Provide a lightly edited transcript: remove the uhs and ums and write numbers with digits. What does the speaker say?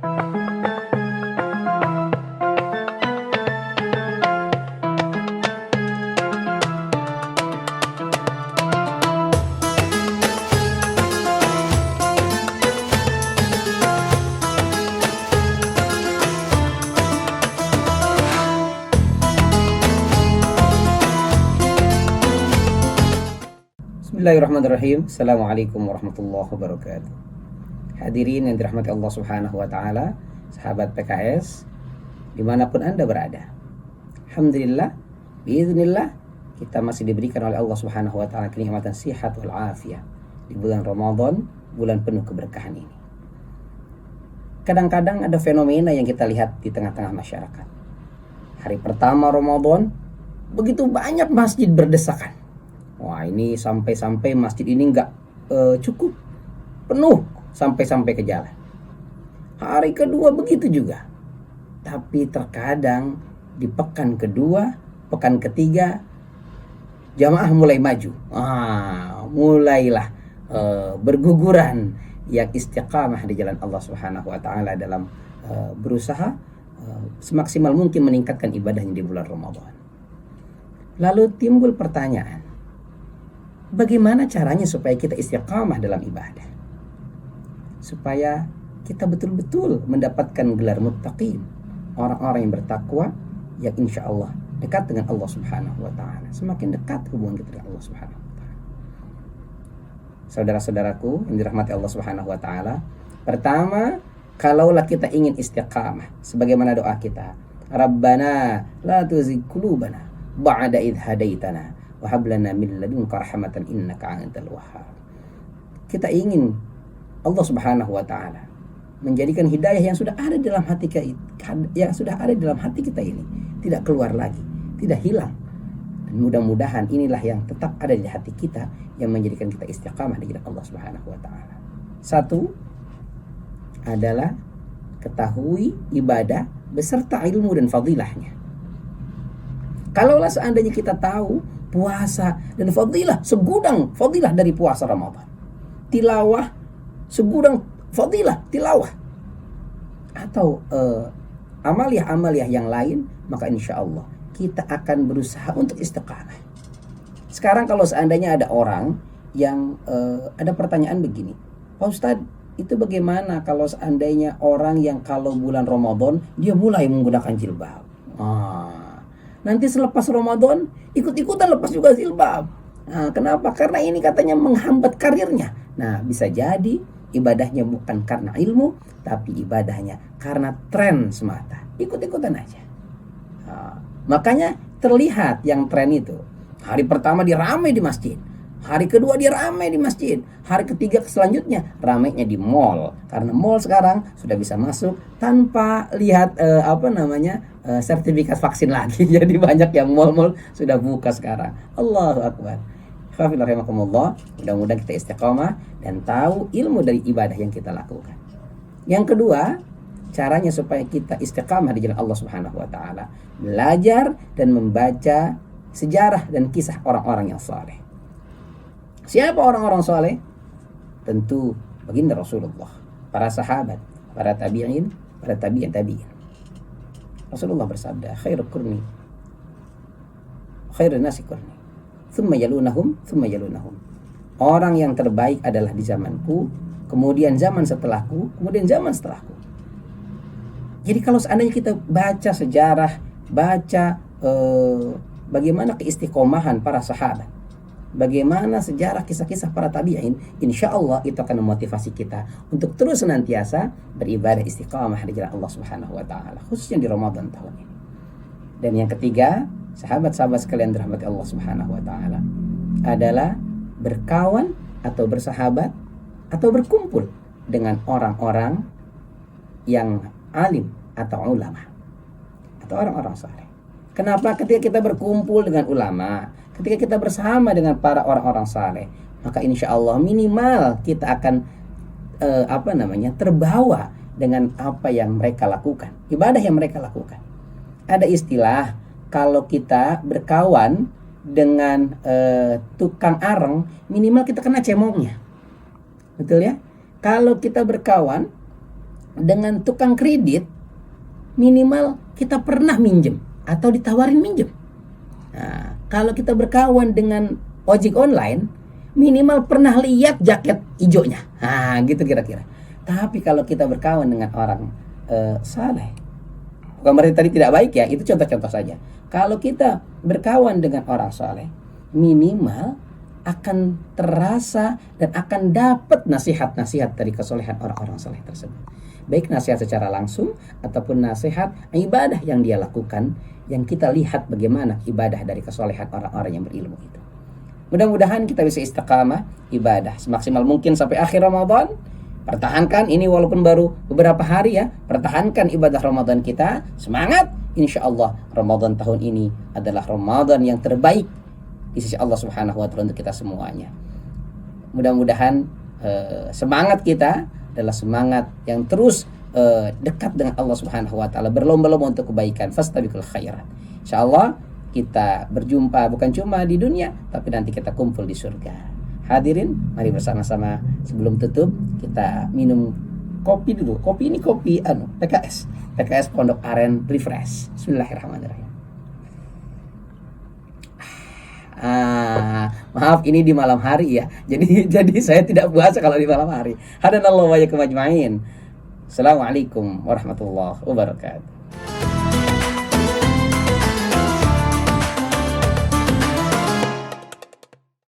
Bismillahirrahmanirrahim. Assalamualaikum warahmatullahi wabarakatuh. Hadirin yang dirahmati Allah Subhanahu wa Ta'ala, sahabat PKS, dimanapun Anda berada. Alhamdulillah, biiznillah, kita masih diberikan oleh Allah Subhanahu wa Ta'ala kenikmatan sihat wal afiyah di bulan Ramadan, bulan penuh keberkahan ini. Kadang-kadang ada fenomena yang kita lihat di tengah-tengah masyarakat. Hari pertama Ramadan, begitu banyak masjid berdesakan. Wah, ini sampai-sampai masjid ini nggak cukup penuh sampai ke jalan. Hari kedua begitu juga. Tapi terkadang di pekan kedua, pekan ketiga, jamaah mulai maju. Mulailah berguguran yang istiqamah di jalan Allah Subhanahu wa Ta'ala dalam berusaha semaksimal mungkin meningkatkan ibadahnya di bulan Ramadan. Lalu timbul pertanyaan, bagaimana caranya supaya kita istiqamah dalam ibadah? Supaya kita betul-betul mendapatkan gelar muttaqin, orang-orang yang bertakwa, yang insya Allah dekat dengan Allah Subhanahu wa Ta'ala. Semakin dekat hubungan kita dengan Allah Subhanahu wa Ta'ala. Saudara-saudaraku yang dirahmati Allah Subhanahu wa Ta'ala, pertama, kalaulah kita ingin istiqamah, sebagaimana doa kita, Rabbana la tuzigh qulubana ba'da idh hadaitana wa hab lana min ladunka rahmatan innaka antal wahhab. Kita ingin Allah Subhanahu wa Ta'ala menjadikan hidayah yang sudah ada dalam hati kita, ini tidak keluar lagi, tidak hilang. Dan mudah-mudahan inilah yang tetap ada di hati kita yang menjadikan kita istiqamah di jalan Allah Subhanahu wa Ta'ala. Satu adalah ketahui ibadah beserta ilmu dan fadilahnya. Kalaulah seandainya kita tahu puasa dan fadilah, segudang fadilah dari puasa Ramadan, tilawah, segudang fadilah tilawah, atau amaliah-amaliah yang lain, maka insya Allah kita akan berusaha untuk istiqamah. Sekarang kalau seandainya ada orang yang ada pertanyaan begini, Pak Ustadz, itu bagaimana kalau seandainya orang yang kalau bulan Ramadan dia mulai menggunakan jilbab, nanti selepas Ramadan ikut-ikutan lepas juga jilbab. Nah, kenapa? Karena ini katanya menghambat karirnya. Nah, bisa jadi ibadahnya bukan karena ilmu, tapi ibadahnya karena tren semata. Ikut-ikutan aja. Makanya terlihat yang tren itu. Hari pertama dia ramai di masjid. Hari kedua dia ramai di masjid. Hari ketiga selanjutnya ramainya di mall. Karena mall sekarang sudah bisa masuk tanpa lihat sertifikat vaksin lagi. Jadi banyak yang mall-mall sudah buka sekarang. Allahu Akbar. Mudah-mudahan kita istiqamah dan tahu ilmu dari ibadah yang kita lakukan. Yang kedua, caranya supaya kita istiqamah di jalan Allah Subhanahu wa Ta'ala, belajar dan membaca sejarah dan kisah orang-orang yang saleh. Siapa orang-orang saleh? Tentu baginda Rasulullah, para sahabat, para tabi'in, para tabi'in. Rasulullah bersabda, khairun nasi qurni, thumma yalunahum. Orang yang terbaik adalah di zamanku, kemudian zaman setelahku, kemudian zaman setelahku. Jadi kalau seandainya kita baca sejarah, baca bagaimana keistiqomahan para sahabat, bagaimana sejarah kisah-kisah para tabi'in, insya Allah itu akan memotivasi kita untuk terus senantiasa beribadah istiqamah di jalan Allah Subhanahu wa Ta'ala, khususnya di Ramadan tahun ini. Dan yang ketiga, sahabat-sahabat sekalian dirahmati Allah Subhanahu wa Ta'ala, adalah berkawan atau bersahabat atau berkumpul dengan orang-orang yang alim atau ulama atau orang-orang saleh. Kenapa? Ketika kita berkumpul dengan ulama, ketika kita bersama dengan para orang-orang saleh, maka insya Allah minimal kita akan terbawa dengan apa yang mereka lakukan, ibadah yang mereka lakukan. Ada istilah, kalau kita berkawan dengan tukang areng, minimal kita kena cemongnya, betul ya? Kalau kita berkawan dengan tukang kredit, minimal kita pernah minjem atau ditawarin minjem. Nah, kalau kita berkawan dengan ojek online, minimal pernah lihat jaket hijaunya. Nah, gitu kira-kira. Tapi kalau kita berkawan dengan orang saleh, bukan berarti tadi tidak baik ya, itu contoh-contoh saja. Kalau kita berkawan dengan orang saleh, minimal akan terasa dan akan dapat nasihat-nasihat dari kesolehan orang-orang saleh tersebut. Baik nasihat secara langsung ataupun nasihat ibadah yang dia lakukan, yang kita lihat bagaimana ibadah dari kesolehan orang-orang yang berilmu itu. Mudah-mudahan kita bisa istiqamah ibadah semaksimal mungkin sampai akhir Ramadan. Pertahankan ini walaupun baru beberapa hari ya, pertahankan ibadah Ramadan kita. Semangat, insya Allah Ramadan tahun ini adalah Ramadan yang terbaik di sisi Allah Subhanahu wa Ta'ala untuk kita semuanya. Mudah-mudahan semangat kita adalah semangat yang terus dekat dengan Allah Subhanahu wa Ta'ala, berlomba-lomba untuk kebaikan, fastabiqul khairat. Insyaallah kita berjumpa bukan cuma di dunia, tapi nanti kita kumpul di surga. Hadirin, mari bersama-sama sebelum tutup kita minum kopi dulu. Kopi ini kopi PKS Pondok Aren Refresh. Bismillahirrahmanirrahim. Maaf ini di malam hari ya. Jadi saya tidak puasa kalau di malam hari. Hadanallahu wa iyyakum ajmain. Assalamualaikum warahmatullahi wabarakatuh.